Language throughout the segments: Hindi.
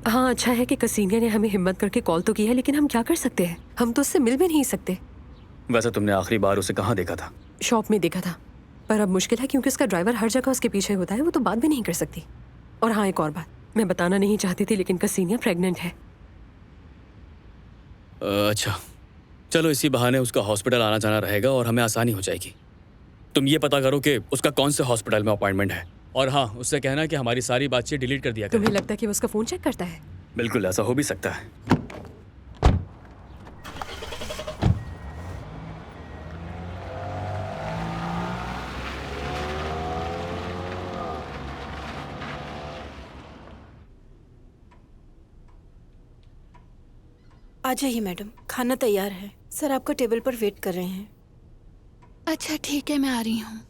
हाँ, अच्छा है कि कसीनिया ने हमें हिम्मत करके कॉल तो की है, लेकिन हम क्या कर सकते हैं? हम तो उससे मिल भी नहीं सकते। वैसे तुमने आखिरी बार उसे कहाँ देखा था? शॉप में देखा था, पर अब मुश्किल है क्योंकि उसका ड्राइवर हर जगह उसके पीछे होता है, वो तो बात भी नहीं कर सकती। और हाँ, एक और बात मैं बताना नहीं चाहती थी, लेकिन कसीनिया प्रेग्नेंट है। अच्छा, चलो इसी बहाने उसका हॉस्पिटल आना जाना रहेगा और हमें आसानी हो जाएगी। तुम ये पता करो कि उसका कौन से हॉस्पिटल में अपॉइंटमेंट है, और हाँ, उससे कहना कि हमारी सारी बातचीत डिलीट कर दिया तुम्हें करे। लगता है कि वो उसका फोन चेक करता है? बिल्कुल, ऐसा हो भी सकता है। आ जाइए मैडम, खाना तैयार है। सर आपका टेबल पर वेट कर रहे हैं। अच्छा ठीक है, मैं आ रही हूँ।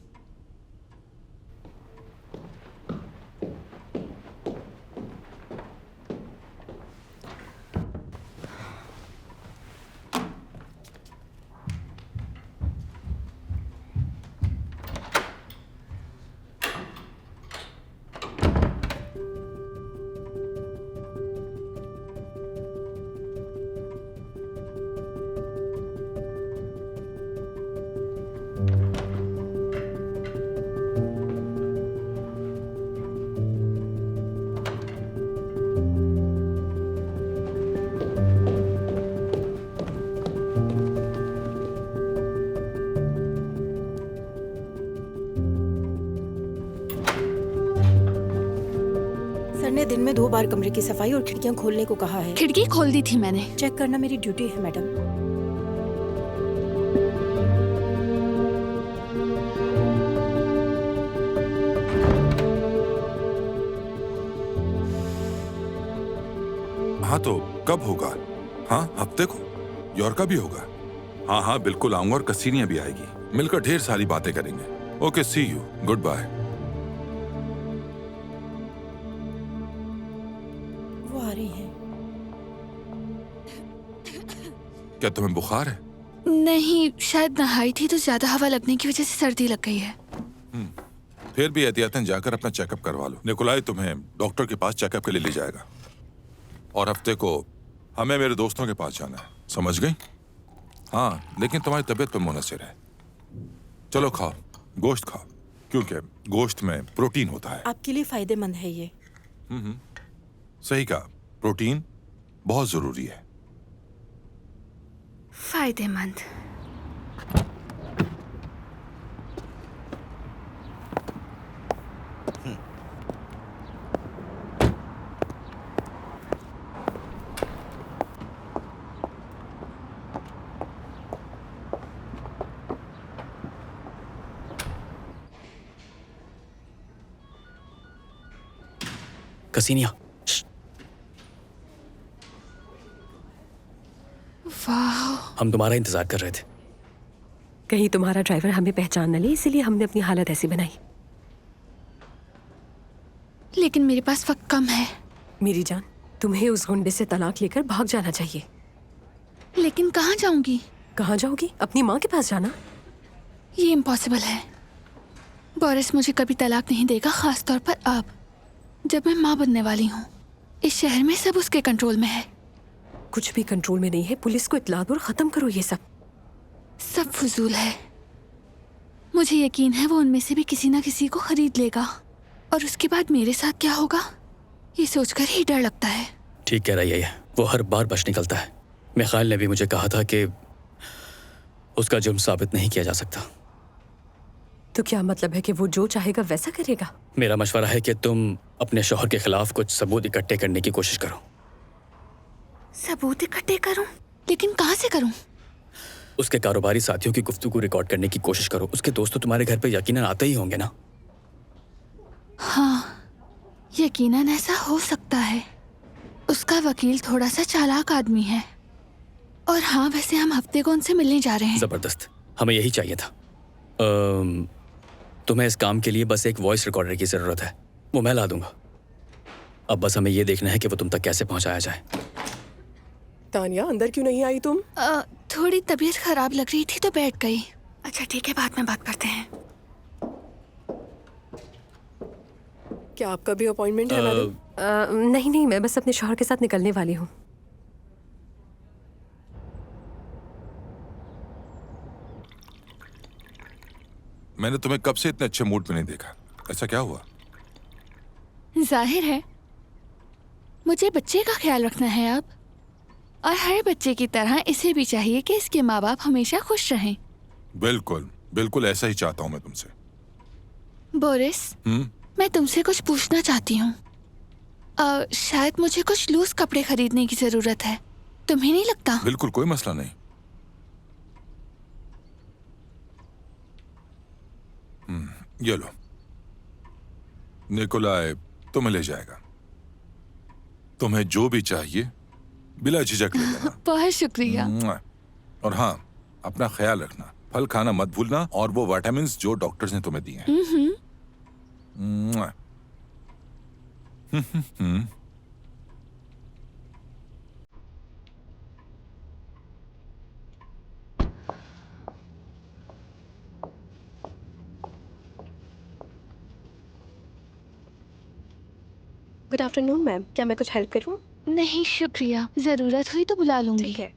सर ने दिन में 2 बार कमरे की सफाई और खिड़कियां खोलने को कहा है। खिड़की खोल दी थी मैंने। चेक करना मेरी ड्यूटी है मैडम। हाँ तो कब होगा? हाँ, हफ्ते को? यॉर्का भी होगा? हाँ हाँ बिल्कुल आऊंगा, और कसीनिया भी आएगी। मिलकर ढेर सारी बातें करेंगे। Okay, see you, good bye. वो आ रही हैं। क्या तुम्हें बुखार है? नहीं, शायद नहाई थी तो ज्यादा हवा लगने की वजह से सर्दी लग गई है। फिर भी एहतियातन जाकर अपना चेकअप करवा लो। निकोलाई तुम्हें डॉक्टर के पास चेकअप के लिए ले जाएगा, और हफ्ते को हमें मेरे दोस्तों के पास जाना है, समझ गई? हाँ, लेकिन तुम्हारी तबीयत पे मुनसिर है। चलो खाओ, गोश्त खाओ, क्योंकि गोश्त में प्रोटीन होता है। आपके लिए फायदेमंद है ये। सही कहा, प्रोटीन बहुत जरूरी है। फायदेमंद। कसीनिया, वाह, हम तुम्हारा इंतजार कर रहे थे। कहीं तुम्हारा ड्राइवर हमें पहचान न ले, इसीलिए हमने अपनी हालत ऐसी बनाई। लेकिन मेरे पास वक्त कम है। मेरी जान, तुम्हें उस गुंडे से तलाक लेकर भाग जाना चाहिए। लेकिन कहाँ जाऊंगी? कहाँ जाओगी? अपनी माँ के पास जाना। ये इम्पॉसिबल है। बोरिस मुझे कभी तलाक नहीं देगा, खास तौर पर अब जब मैं माँ बनने वाली हूँ। इस शहर में सब उसके कंट्रोल में है। कुछ भी कंट्रोल में नहीं है। पुलिस को इत्तला दो और खत्म करो ये सब। सब फजूल है। मुझे यकीन है वो उनमें से भी किसी ना किसी को खरीद लेगा, और उसके बाद मेरे साथ क्या होगा ये सोचकर ही डर लगता है। ठीक कह रही है ये, वो हर बार बच निकलता है। मिखाइल ने भी मुझे कहा था कि उसका जुर्म साबित नहीं किया जा सकता। तो क्या मतलब है कि वो जो चाहेगा वैसा करेगा? मेरा मशवरा है कि तुम अपने शौहर के खिलाफ कुछ सबूत इकट्ठे करने की कोशिश करो। सबूत इकट्ठे करूं? लेकिन कहाँ से करूं? उसके कारोबारी साथियों की गुफ्तगू रिकॉर्ड करने की कोशिश करो। उसके दोस्त तो तुम्हारे घर पे यकीनन आते ही होंगे ना? हाँ, यकीनन ऐसा हो सकता है। उसका वकील थोड़ा सा चालाक आदमी है। और हाँ, वैसे हम हफ्ते को उनसे मिलने जा रहे हैं। जबरदस्त, हमें यही चाहिए था। तुम्हें इस काम के लिए बस एक वॉइस रिकॉर्डर की जरूरत है, वो मैं ला दूंगा। अब बस हमें ये देखना है कि वो तुम तक कैसे पहुंचाया जाए। तानिया, अंदर क्यों नहीं आई तुम? थोड़ी तबीयत खराब लग रही थी तो बैठ गई। अच्छा ठीक है, बाद में बात करते हैं। क्या आपका भी अपॉइंटमेंट है मैडम? नहीं नहीं, मैं बस अपने शौहर के साथ निकलने वाली हूँ। मैंने तुम्हें कब से इतने अच्छे मूड में नहीं देखा। ऐसा क्या हुआ? जाहिर है मुझे बच्चे का ख्याल रखना है अब, और हर बच्चे की तरह इसे भी चाहिए कि इसके माँ बाप हमेशा खुश रहें। बिल्कुल बिल्कुल ऐसा ही चाहता हूँ मैं तुमसे। बोरिस, मैं तुमसे कुछ पूछना चाहती हूँ। शायद मुझे कुछ लूज कपड़े खरीदने की जरूरत है, तुम्हें नहीं लगता? बिल्कुल कोई मसला नहीं। ये लो, निकोलाई तुम्हें ले जाएगा। तुम्हें जो भी चाहिए बिला झिझक ले लेना। बहुत शुक्रिया। और हाँ, अपना ख्याल रखना, फल खाना मत भूलना, और वो विटामिन्स जो डॉक्टर्स ने तुम्हें दिए हैं। गुड आफ्टरनून मैम, क्या मैं कुछ हेल्प करूं? नहीं शुक्रिया, जरूरत हुई तो बुला लूंगी। ठीक है।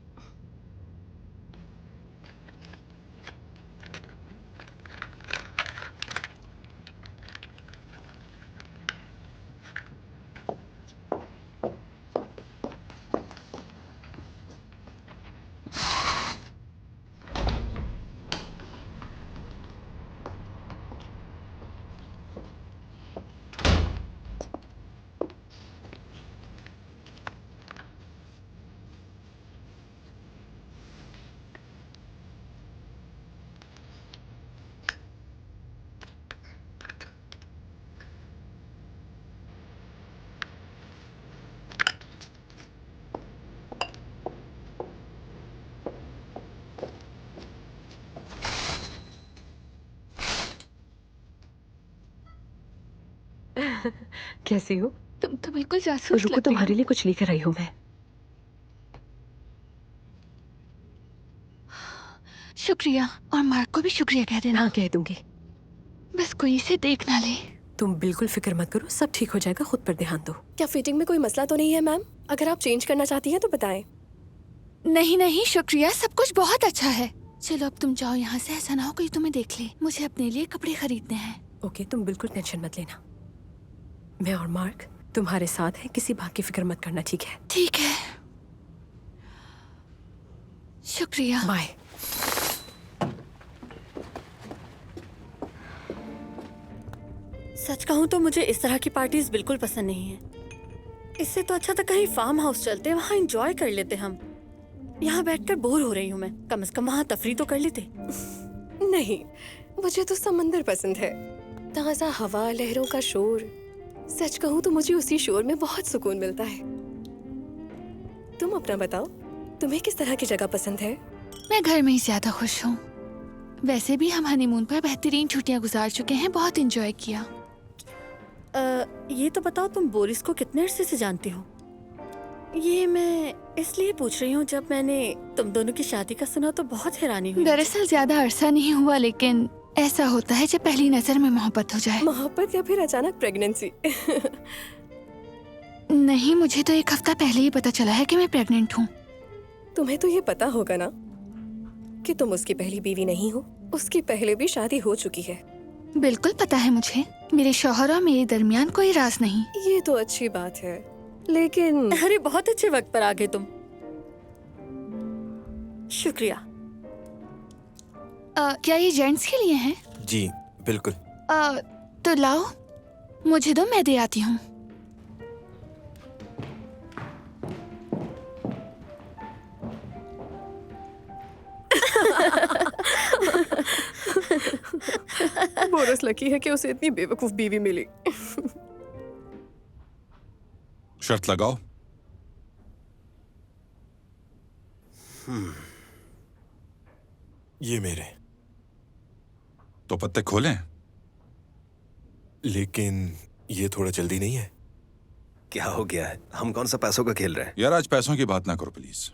कैसी हो? तुम तो बिल्कुल जासूस रुको, लगती तुम्हारे हो। लिए कुछ लेकर आई हूँ मैं। शुक्रिया, और मार्क को भी शुक्रिया कह देना। हाँ, कह दूंगी। बस कोई इसे देख ना ले। तुम बिल्कुल फिक्र मत करो, सब ठीक हो जाएगा, खुद पर ध्यान दो। क्या फिटिंग में कोई मसला तो नहीं है मैम? अगर आप चेंज करना चाहती हैं तो बताएं। नहीं नहीं शुक्रिया, सब कुछ बहुत अच्छा है। चलो अब तुम जाओ यहाँ से, ऐसा ना हो कोई तुम्हें देख ले। मुझे अपने लिए कपड़े खरीदने हैं। ओके, तुम बिल्कुल टेंशन मत लेना। मैं और मार्क तुम्हारे साथ हैं, किसी बात की फिक्र मत करना, ठीक है? ठीक है, शुक्रिया। बाय। सच कहूँ तो मुझे इस तरह की पार्टीज बिल्कुल पसंद नहीं है। इससे तो अच्छा था कहीं फार्म हाउस चलते, वहाँ एंजॉय कर लेते हम। यहाँ बैठकर बोर हो रही हूँ मैं, कम से कम वहाँ तफरी तो कर लेते। नहीं, मुझे तो समंदर पसंद है। ताज़ा हवा, लहरों का शोर। सच कहूँ तो मुझे उसी शोर में बहुत सुकून मिलता है। तुम अपना बताओ, तुम्हें किस तरह की जगह पसंद है? मैं घर में ही ज्यादा खुश हूँ। वैसे भी हम हनीमून पर बेहतरीन छुट्टियाँ गुजार चुके हैं, बहुत एंजॉय किया। ये तो बताओ, तुम बोरिस को कितने अरसे से जानती हो? ये मैं इसलिए पूछ रही हूँ, जब मैंने तुम दोनों की शादी का सुना तो बहुत हैरानी हुई। दरअसल ज्यादा अरसा नहीं हुआ, लेकिन ऐसा होता है जब पहली नजर में मोहब्बत हो जाए। मोहब्बत या फिर अचानक प्रेगनेंसी? नहीं, मुझे तो एक हफ्ता पहले ही पता चला है कि मैं प्रेग्नेंट हूँ। तुम्हें तो ये पता होगा ना कि तुम उसकी पहली बीवी नहीं हो। उसकी पहले भी शादी हो चुकी है। बिल्कुल पता है मुझे। मेरे शौहर और मेरे दरमियान कोई राज नहीं। ये तो अच्छी बात है, लेकिन अरे बहुत अच्छे वक्त पर आ गए तुम। शुक्रिया। क्या ये जेंट्स के लिए है? जी बिल्कुल। तो लाओ, मुझे दो, मैं दे आती हूँ। बोरस लकी है कि उसे इतनी बेवकूफ बीवी मिली। शर्त लगाओ। ये मेरे। तो पत्ते खोलें? लेकिन ये थोड़ा जल्दी नहीं है? क्या हो गया है? हम कौन सा पैसों का खेल रहे हैं? यार आज पैसों की बात ना करो प्लीज।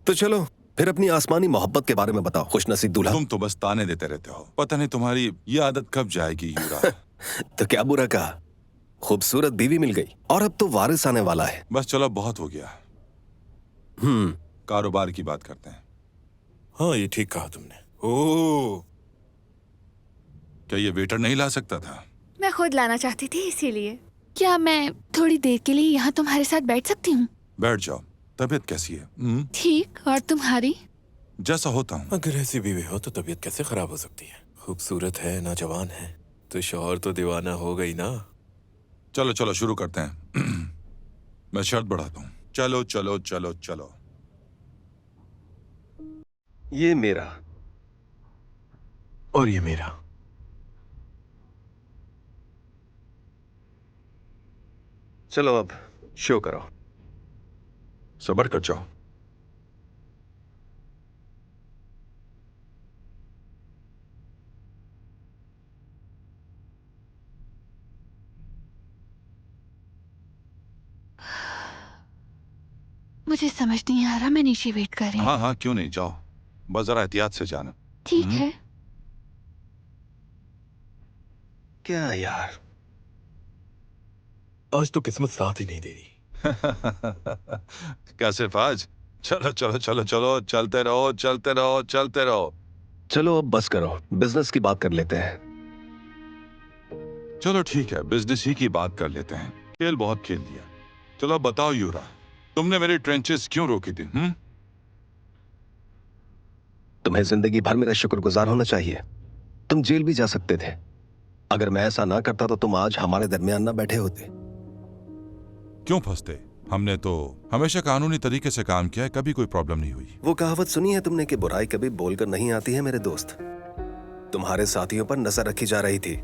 तो चलो फिर अपनी आसमानी मोहब्बत के बारे में बताओ, खुशनसीब दूल्हा। तुम तो बस ताने देते रहते हो, पता नहीं तुम्हारी ये आदत कब जाएगी यूरा। तो क्या बुरा कहा? खूबसूरत बीवी मिल गई और अब तो वारिस आने वाला है। बस चलो, बहुत हो गया। कारोबार की बात करते हैं। हाँ, ये ठीक कहा तुमने। ओह, क्या ये वेटर नहीं ला सकता था? मैं खुद लाना चाहती थी, इसीलिए। क्या मैं थोड़ी देर के लिए यहाँ तुम्हारे साथ बैठ सकती हूँ? बैठ जाओ। तबीयत कैसी है? ठीक, और तुम्हारी? जैसा होता हूँ। अगर ऐसी बीवी हो तो तबीयत कैसे खराब हो सकती है? खूबसूरत है, नौजवान है, तो शौहर तो दीवाना हो गई ना। चलो चलो शुरू करते हैं। मैं शर्त बढ़ाता हूँ। चलो चलो चलो चलो। ये मेरा और ये मेरा। चलो अब शो करो। सब्र कर जाओ। मुझे समझ नहीं आ रहा, मैं नीचे वेट कर रही हूँ। हाँ हाँ, क्यों नहीं, जाओ। बस जरा एहतियात से जाना। ठीक है। क्या यार, आज तो किस्मत साथ ही नहीं दे रही। क्या सिर्फ आज? चलो चलो चलो चलो, चलते रहो चलते रहो चलते रहो। चलो अब बस करो, बिजनेस की बात कर लेते हैं। चलो ठीक है, बिजनेस ही की बात कर लेते हैं। खेल बहुत खेल लिया। चलो अब बताओ यूरा, तुमने मेरी ट्रेंचेस क्यों रोकी थी? तुम्हें जिंदगी भर मेरा शुक्रगुजार होना चाहिए। तुम जेल भी जा सकते थे। अगर मैं ऐसा ना करता तो तुम आज हमारे दरमियान ना बैठे होते। क्यों फंसते? हमने तो हमेशा कानूनी तरीके से काम किया है, कभी कोई प्रॉब्लम नहीं हुई। वो कहावत सुनी है तुमने कि बुराई कभी बोलकर नहीं आती है मेरे दोस्त। तुम्हारे साथियों पर नजर रखी जा रही थी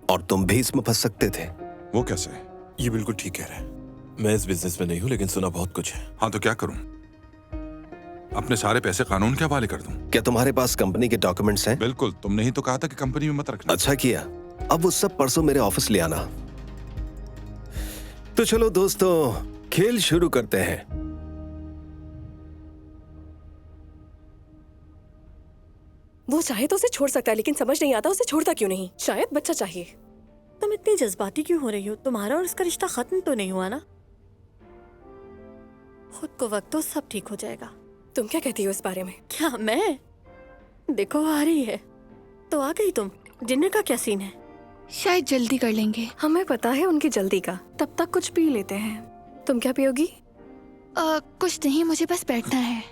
और तुम भी इसमें फंस सकते थे। वो कैसे? ये बिल्कुल ठीक कह रहा है। मैं इस बिजनेस में नहीं हूँ, लेकिन सुना बहुत कुछ है। हाँ तो क्या करूं? अपने सारे पैसे कानून के हवाले कर दूं? क्या तुम्हारे पास कंपनी के डॉक्यूमेंट्स हैं? बिल्कुल, तुमने ही तो कहा था कि कंपनी में मत रखना। अच्छा किया। अब वो सब परसों मेरे ऑफिस ले आना। तो चलो दोस्तों, खेल शुरू करते हैं। वो चाहे तो उसे छोड़ सकता है, लेकिन समझ नहीं आता उसे छोड़ता क्यों नहीं। शायद बच्चा चाहिए। तुम इतनी जज्बाती क्यों हो रही हो? तुम्हारा और उसका रिश्ता खत्म तो नहीं हुआ ना? खुद को वक्त दो, सब ठीक हो जाएगा। तुम क्या कहती हो इस बारे में? क्या मैं? देखो आ रही है तो आ गई तुम। डिनर का क्या सीन है? शायद जल्दी कर लेंगे। हमें पता है उनकी जल्दी का। तब तक कुछ पी लेते हैं। तुम क्या पियोगी? कुछ नहीं, मुझे बस बैठना है।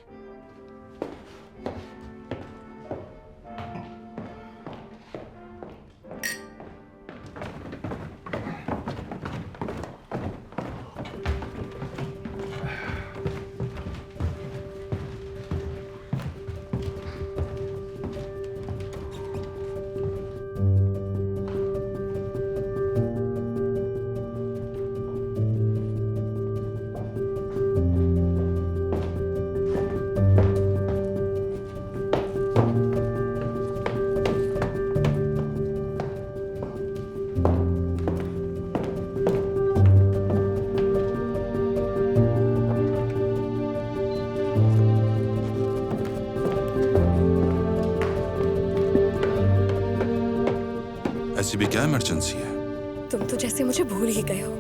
ऐसी भी क्या इमरजेंसी है? तुम तो जैसे मुझे भूल ही गए हो।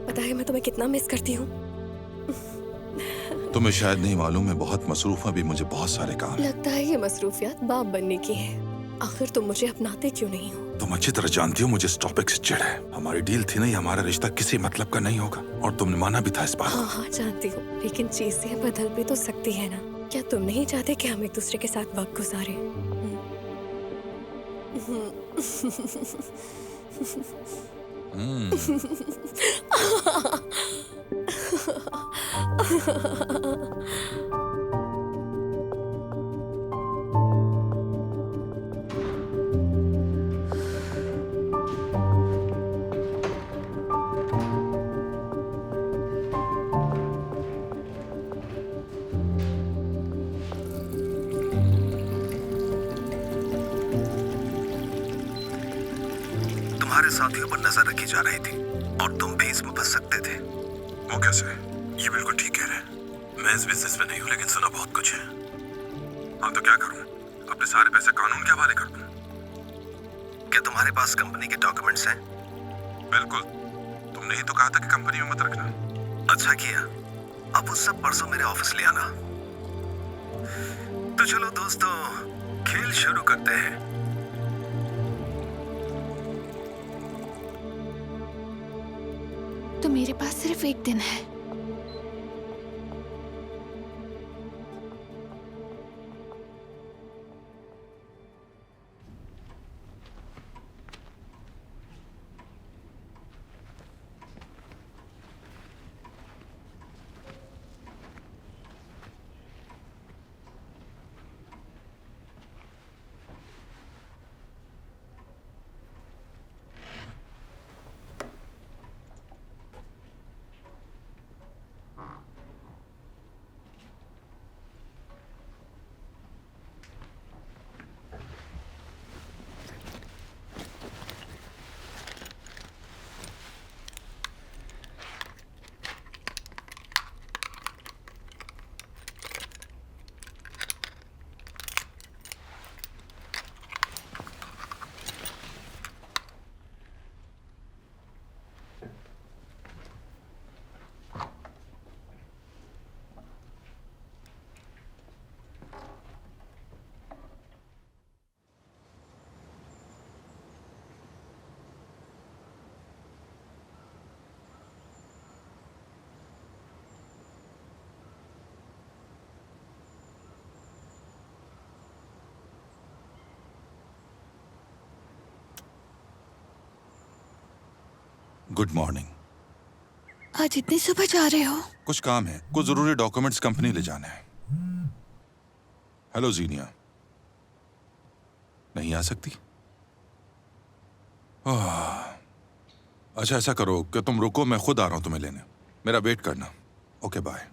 पता है मैं तुम्हें कितना मिस करती हूँ। तुम्हें शायद नहीं मालूम, मैं बहुत मसरूफ हूँ, अभी मुझे बहुत सारे काम हैं। लगता है ये मसरूफियात बाप बनने की है। आखिर तुम मुझे अपनाते क्यों नहीं हो? तुम अच्छी तरह जानती हो मुझे इस टॉपिक से चिढ़ है। हमारी डील थी नहीं, हमारा रिश्ता किसी मतलब का नहीं होगा, और तुमने माना भी था इस बात को। हाँ हाँ जानती हूँ, लेकिन चीजें बदल भी तो सकती है ना। क्या तुम नहीं चाहते कि हम एक दूसरे के साथ वक्त गुजारें? तुम्हारे साथियों पर नजर रखी जा रही थी और तुम भी इसमें फंस सकते थे। वो कैसे? ये बिल्कुल ठीक कह रहा है। मैं इस बिजनेस में नहीं हूँ, लेकिन सुना बहुत कुछ है। हाँ तो क्या करूं? अपने सारे पैसे कानून के हवाले कर दूं? क्या तुम्हारे पास कंपनी के डॉक्यूमेंट्स हैं? बिल्कुल, तुमने ही तो कहा था कि कंपनी में मत रखना। अच्छा किया। अब वो सब परसों मेरे ऑफिस ले आना। तो चलो दोस्तों, खेल शुरू करते हैं। तो मेरे पास सिर्फ एक दिन है। Good morning. आज इतनी सुबह जा रहे हो? कुछ काम है, कुछ जरूरी डॉक्यूमेंट्स कंपनी ले जाने हैं। हेलो जीनिया, नहीं आ सकती? अच्छा ऐसा करो कि तुम रुको, मैं खुद आ रहा हूं तुम्हें लेने। मेरा वेट करना। Okay bye.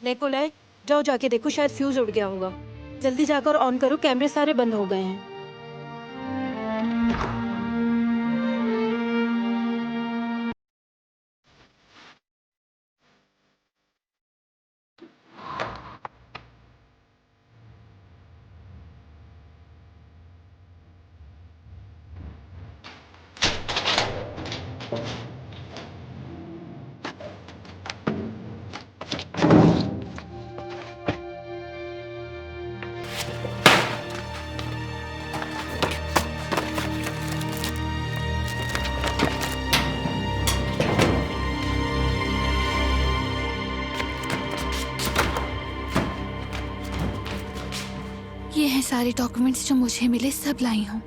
निकोलाई, जाओ जाके देखो, शायद फ्यूज उड़ गया होगा। जल्दी जाकर ऑन करो, कैमरे सारे बंद हो गए हैं। ये हैं सारे डॉक्यूमेंट्स जो मुझे मिले, सब लाई हूँ।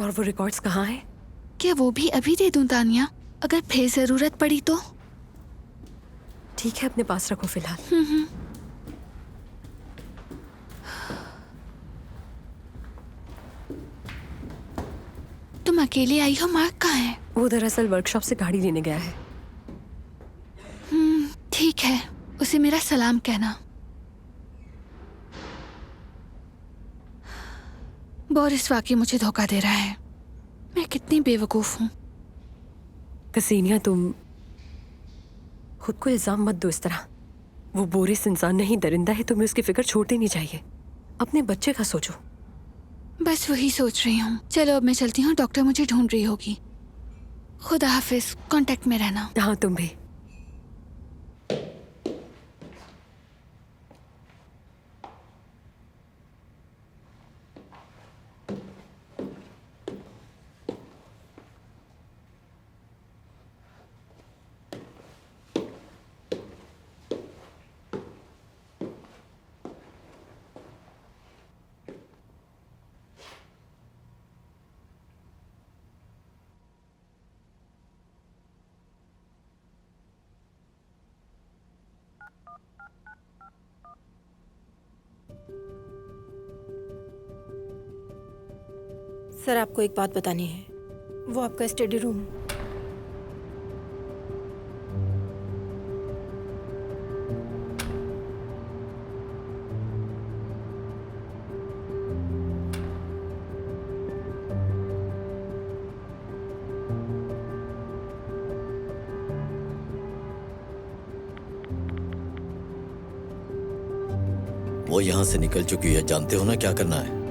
और वो रिकॉर्ड्स कहाँ हैं? क्या वो भी अभी दे दूं तानिया, अगर फिर जरूरत पड़ी तो? ठीक है, अपने पास रखो फिलहाल। तुम अकेले आई हो? मार्क कहाँ है? वो दरअसल वर्कशॉप से गाड़ी लेने गया है। ठीक है, उसे मेरा सलाम कहना। बोरिस वाकई मुझे धोखा दे रहा है। मैं कितनी बेवकूफ हूँ। कसीनिया, तुम खुद को इल्जाम मत दो इस तरह। वो बोरिस इंसान नहीं, दरिंदा है। तुम्हें उसकी फिक्र छोड़ देनी चाहिए। अपने बच्चे का सोचो। बस वही सोच रही हूँ। चलो अब मैं चलती हूँ, डॉक्टर मुझे ढूंढ रही होगी। खुदा हाफिज, कांटेक्ट में रहना। हाँ, तुम भी। सर आपको एक बात बतानी है, वो आपका स्टडी रूम। वो यहाँ से निकल चुकी है, जानते हो ना क्या करना है।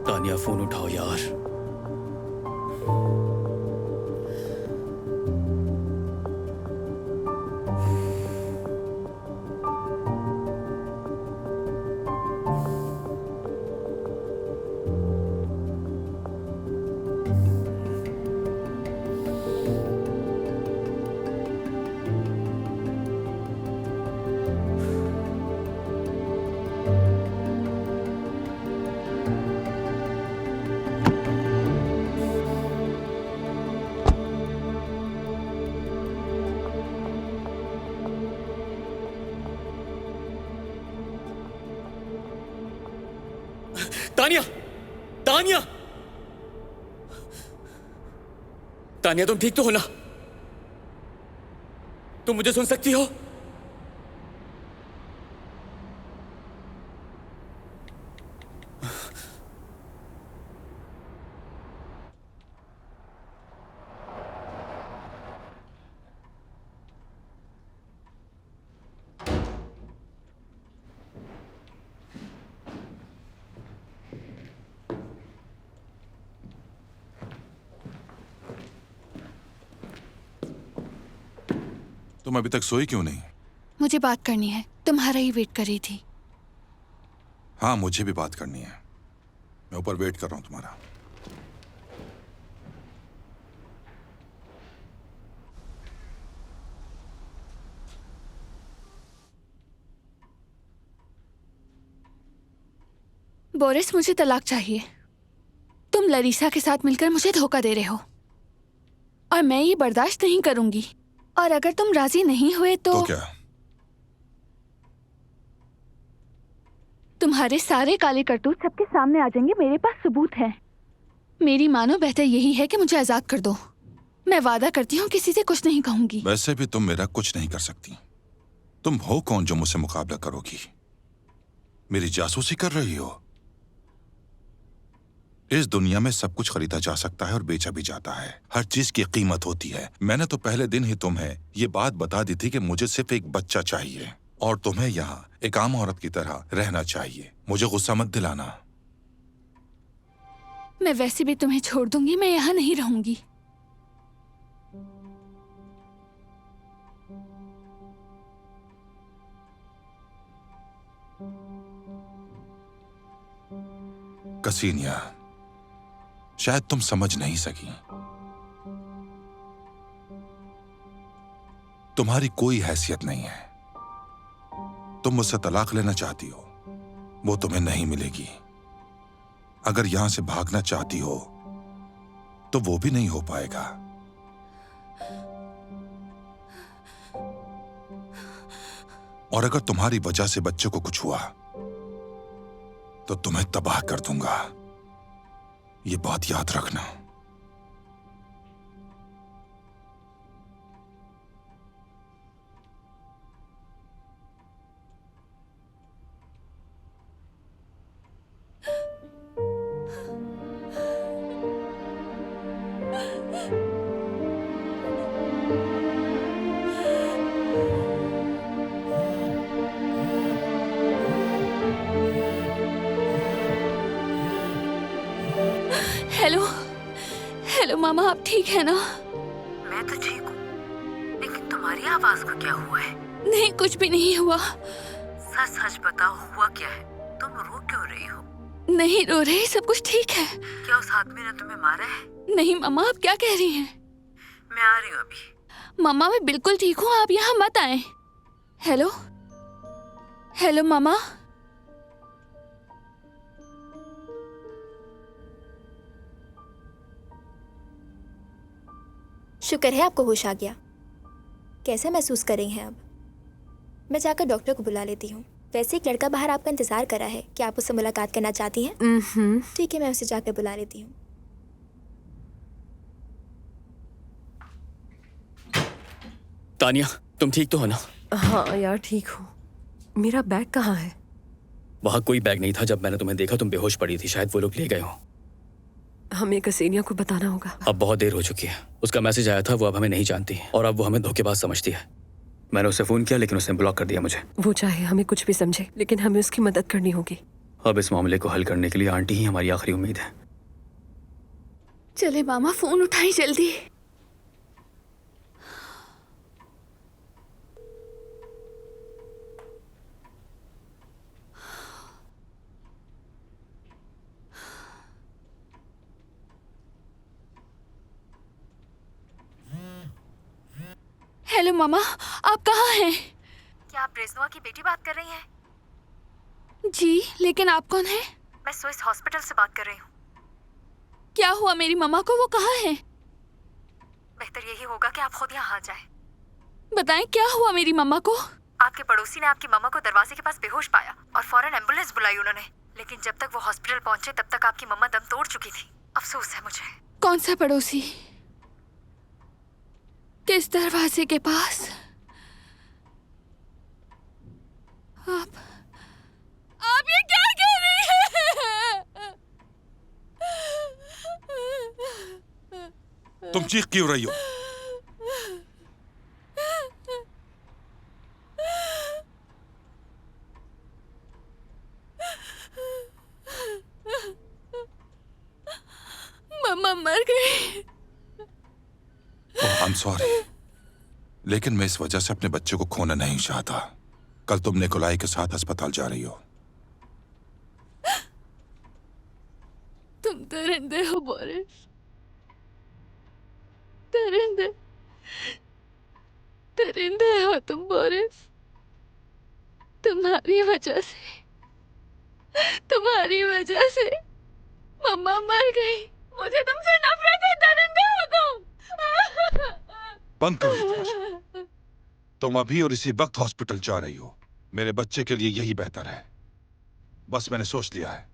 तानिया, फोन उठाओ यार। तानिया, तानिया, तानिया, तुम ठीक तो हो ना? तुम मुझे सुन सकती हो? तुम अभी तक सोई क्यों नहीं? मुझे बात करनी है, तुम्हारा ही वेट कर रही थी। हाँ, मुझे भी बात करनी है। मैं ऊपर वेट कर रहा हूं तुम्हारा। बोरिस, मुझे तलाक चाहिए। तुम लरीसा के साथ मिलकर मुझे धोखा दे रहे हो और मैं ये बर्दाश्त नहीं करूंगी। और अगर तुम राजी नहीं हुए तो क्या? तुम्हारे सारे काले करतूत सबके सामने आ जाएंगे। मेरे पास सबूत है। मेरी मानो बेहतर यही है कि मुझे आजाद कर दो। मैं वादा करती हूँ किसी से कुछ नहीं कहूंगी। वैसे भी तुम मेरा कुछ नहीं कर सकती। तुम हो कौन जो मुझसे मुकाबला करोगी? मेरी जासूसी कर रही हो? इस दुनिया में सब कुछ खरीदा जा सकता है और बेचा भी जाता है। हर चीज की कीमत होती है। मैंने तो पहले दिन ही तुम्हें ये बात बता दी थी कि मुझे सिर्फ एक बच्चा चाहिए और तुम्हें यहाँ एक आम औरत की तरह रहना चाहिए। मुझे गुस्सा मत दिलाना। मैं वैसे भी तुम्हें छोड़ दूंगी। मैं यहाँ नहीं रहूंगी। कसीनिया, शायद तुम समझ नहीं सकी। तुम्हारी कोई हैसियत नहीं है। तुम मुझसे तलाक लेना चाहती हो, वो तुम्हें नहीं मिलेगी। अगर यहां से भागना चाहती हो तो वो भी नहीं हो पाएगा। और अगर तुम्हारी वजह से बच्चे को कुछ हुआ तो तुम्हें तबाह कर दूंगा। ये बात याद रखना। मामा आप ठीक है ना? मैं तो ठीक हूँ, लेकिन तुम्हारी आवाज को क्या हुआ है? नहीं, कुछ भी नहीं हुआ। सच सच बताओ, हुआ क्या है? तुम रो क्यों रही हो? नहीं रो रही, सब कुछ ठीक है। क्या उस आदमी ने तुम्हें मारा है? नहीं मामा, आप क्या कह रही हैं? मैं आ रही हूँ अभी। मामा मैं बिल्कुल ठीक हूँ, आप यहाँ मत आए। हेलो हेलो मामा। शुक्र है आपको होश आ गया। कैसा महसूस कर रही हैं अब? मैं जाकर डॉक्टर को बुला लेती हूँ। वैसे एक लड़का बाहर आपका इंतजार कर रहा है। क्या आप उससे मुलाकात करना चाहती हैं? ठीक है, मैं उसे जाकर बुला लेती हूँ। तानिया, तुम ठीक तो हो ना? हाँ यार ठीक हूँ। मेरा बैग कहाँ है? वहाँ कोई बैग नहीं था। जब मैंने तुम्हें देखा तुम बेहोश पड़ी थी, शायद वो लोग ले गए हो। हमें कसेनिया को बताना होगा। अब बहुत देर हो चुकी है। उसका मैसेज आया था, वो अब हमें नहीं जानती और अब वो हमें धोखेबाज समझती है। मैंने उसे फोन किया लेकिन उसने ब्लॉक कर दिया मुझे। वो चाहे हमें कुछ भी समझे, लेकिन हमें उसकी मदद करनी होगी। अब इस मामले को हल करने के लिए आंटी ही हमारी आखिरी उम्मीद है। चले मामा, फोन उठाई जल्दी। हेलो मामा, आप कहाँ हैं? क्या आप रेजनुआ की बेटी बात कर रही हैं? जी, लेकिन आप कौन हैं? मैं स्विस हॉस्पिटल से बात कर रही हूँ। क्या हुआ मेरी मम्मा को? वो कहाँ हैं? बेहतर यही होगा कि आप खुद यहाँ आ जाएं। बताएं क्या हुआ मेरी मम्मा को? आपके पड़ोसी ने आपकी मम्मा को दरवाजे के पास बेहोश पाया और फौरन एम्बुलेंस बुलाई उन्होंने, लेकिन जब तक वो हॉस्पिटल पहुंचे तब तक आपकी मम्मा दम तोड़ चुकी थी। अफसोस है मुझे। कौन सा पड़ोसी? किस दरवाजे के पास? आप ये क्या कह रही हैं? तुम चीख क्यों रही हो? मम्मा मर गई। आई एम सॉरी, लेकिन मैं इस वजह से अपने बच्चे को खोना नहीं चाहता। कल तुम निकोलाई के साथ अस्पताल जा रही हो। तुम दरिंदे हो बोरिस, दरिंदे दरिंदे हो तुम बोरिस। तुम्हारी वजह से मम्मा मर गई। मुझे तुमसे नफरत है, दरिंदे हो तुम। बंद करो। तुम अभी और इसी वक्त हॉस्पिटल जा रही हो। मेरे बच्चे के लिए यही बेहतर है। बस मैंने सोच लिया है।